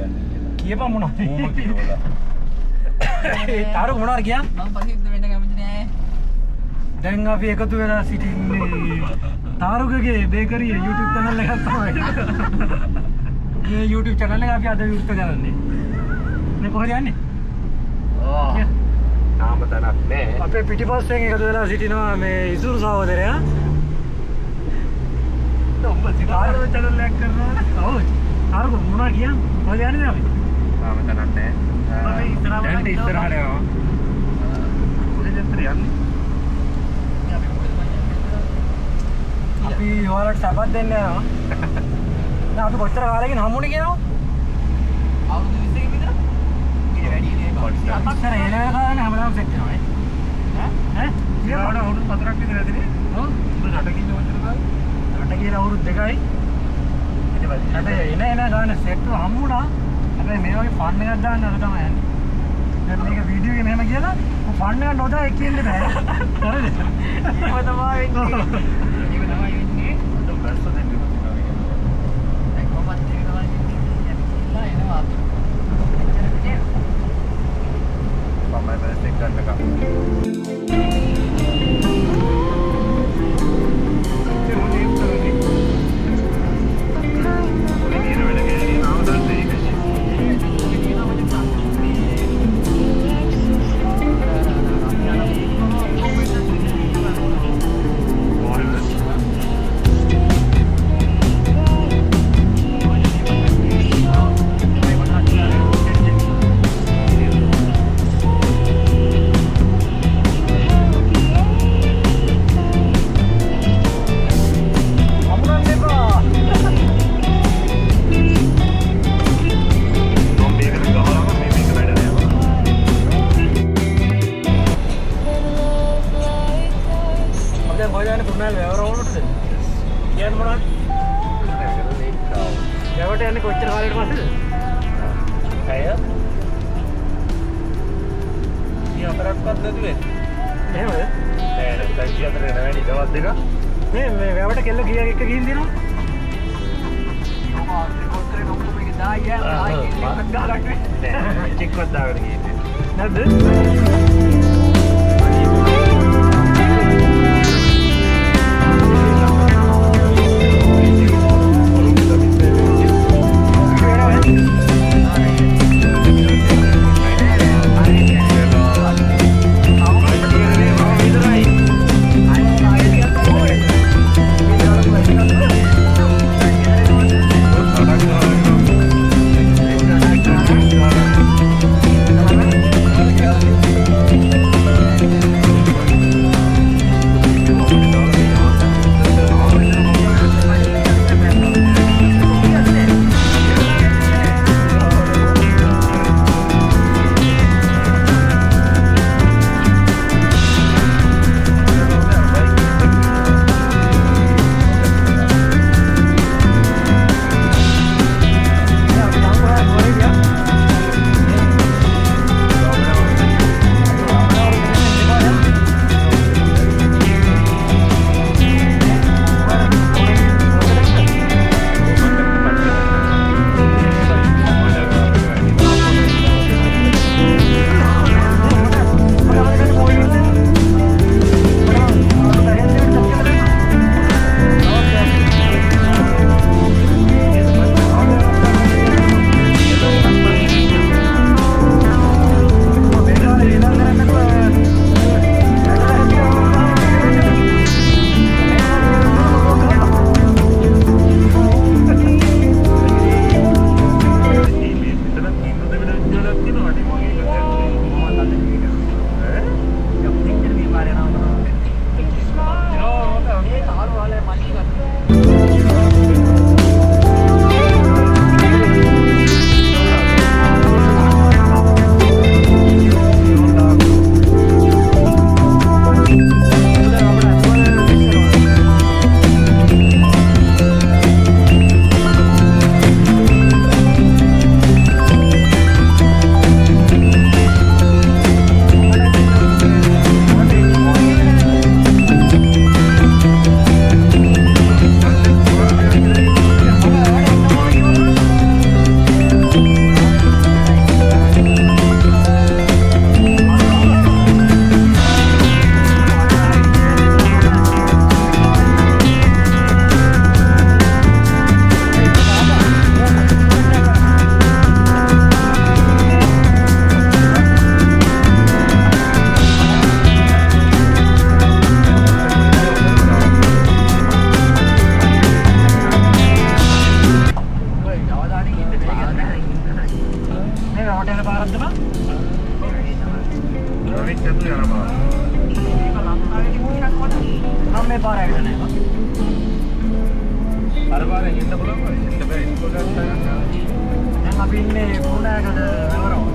කියන්නේ කියලා. කියපන් මොනවද? ඌම කියවලා. ඒ තාරු මොනවද කියා? මම පරිහිද්ද වෙන්න කැමති නෑ. දැන් අපි එකතු වෙලා සිටින්නේ තාරුකගේ බේකරිය YouTube channel එකක් තමයි. මේ YouTube channel එක අපි අද විවෘත කරන්නේ. මේ කොහෙද යන්නේ? ඕ. තාම තනක් නෑ. අපේ පිටිපස්සෙන් එකතු වෙලා සිටිනවා මේ ඉසුරු සහෝදරයා. ඔබ තාරුක channel එකක් කරනවා. ඔව්. තාරුක මොනවද කියන්නේ? කොහෙද යන්නේ අපි? තාම තනක් නෑ. අපි ඉස්සරහට දැන් ඉස්සරහට යනවා. කොහෙද යන්නේ? අපි ඔයාලට සපත් දෙන්න යනවා. දැන් අපි කොච්චර කාලෙකින් හම්බුනේ කියනවා? අවුරුදු 20කින් විතර. ඊට වැඩි නේ බං. අතර එන කාලේ හැමදාම සෙට් වෙනවා ඈ. ඊළඟට අවුරුදු 4ක් විතර ඇතිනේ. ඔව්. උඹ රට කින්න කොච්චර කාලේ? රට කියලා අවුරුදු 2යි. ඊට පස්සේ හැබැයි එන ගාන සෙට් හම්බුණා. හැබැයි මේ වගේ ෆන් එකක් දාන්න අර තමයි යන්නේ. දැන් මේක වීඩියෝ එකේ මෙහෙම කියලා ෆන් එකක් නොදා එක්කෙන්නේ බෑ. හරිද? ඒක තමයි වෙන්නේ. ඒක තමයි වෙන්නේ. අද බැස්ස දෙන්න ඉන්නවා. දැන් කොහොමද ඒක තමයි වෙන්නේ. අපි එනවා. මම බැස් එක ගන්නකම්. කොච්චර කාලෙකට පස්සේද? ඇය? මේ අතරක්වත් නැතුවේ. එහෙමද? නෑ නෑ දැන් අතර නැවැනි දවස් දෙක. මේ වැවට කෙල්ල කීයක් එක ගිහින් දිනවා? ඔබ රෙකෝඩ් කරගෙන ඔක්කොම එක දායි ආයි එකක් දාලා නෑ චෙක්වත් දාගෙන ගියේ. නැද්ද? මේ රට යන පාරක්ද බං? රවිත් යතු යන බා. මම මේ පාර ඇවිල්ලා නැහැ බං. අර පාරෙන් එන්න පුළුවන් වගේ. එන්න බෑ ඉස්කෝලේ යන්න. දැන් අපි ඉන්නේ කුරුණෑගල නගරවල.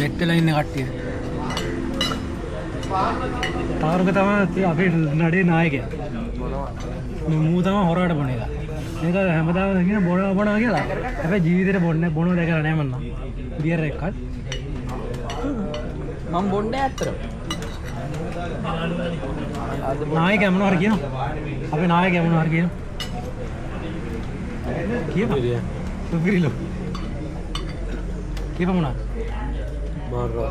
සෙට් වෙලා ඉන්න කට්ටිය. තාරුක තමයි අපේ නඩේ නායකයා. මේ මූ තමයි හොරාට බොන එක. මේක හැමදාම කියන බොනවා කියලා. හැබැයි ජීවිතේට බොනවා දැකලා නැහැ මන්නම්. බියර් එකක්වත්. මම බොන්නේ ඇත්තටම. නායකයා මොනවා හරි කියනවා. අපේ නායකයා මොනවා හරි කියනවා. කියපන්. සුපිරිලෝ. කියපන් මොනවා. මාරවා.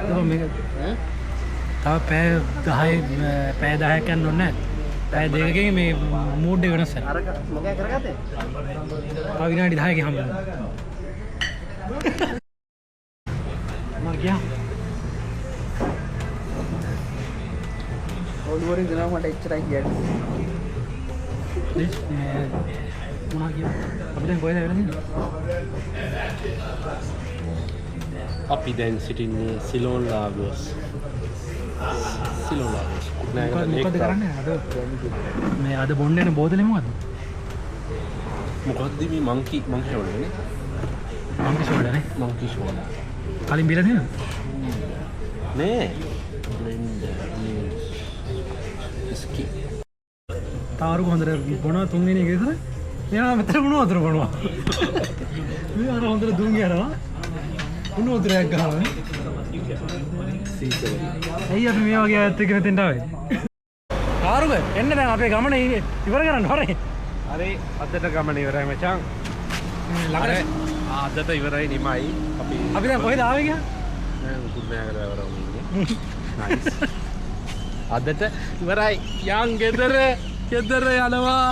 තව මේක පැය 10ක් යන්න ඕනේ නැහැ. පැය දෙකකින් මේ මූඩ් එක වෙනස් වෙනවා. අර මොකද කරගත්තේ? තව විනාඩි 10කින් හම්බෙනවා. මම ගියා. ඔළුවරින් දෙනවා මට එච්චරයි කියන්නේ. ප්ලීස් මොනවා කියනවා? අපි දැන් කොහෙද වෙලා ඉන්නේ? අපි දැන් සිටින්නේ සිලෝන් ලාගෝස්. සිලෝන් ලාගෝස්. මොකද කරන්නේ? මේ අද බොන්න යන බෝතලේ මොකද්ද? මොකද්ද මේ මංකි ෂෝල්ඩර් නේ? මංකි ෂෝල්ඩර් නේ? Monkey shoulder. කලින් බීලා තියෙනවද? නෑ. බ්ලෙන්ඩ් ස්කි. තාරු හොඳට බොනවා තුන්වෙනි එක විතර. මෙයා මෙතන මොන වතුර බොනවා. මේ අර හොඳට දුම් යනවා. මොන වතුරයක් ගහනවා. ඇයි අපි මේ වගේ ඇත්ත එක මෙතෙන්ට ආවේ? තාරුක එන්න දැන් අපේ ගමන ඉවර කරන්න හොරේ. හරි අදට ගමන ඉවරයි මචං. ළඟට අදට ඉවරයි නිමයි. අපි දැන් කොහෙද ආවේ ගියා? දැන් කුරුණෑගල වරම ඉන්නේ. නයිස්. අදට ඉවරයි. යන් ගෙදර යනවා.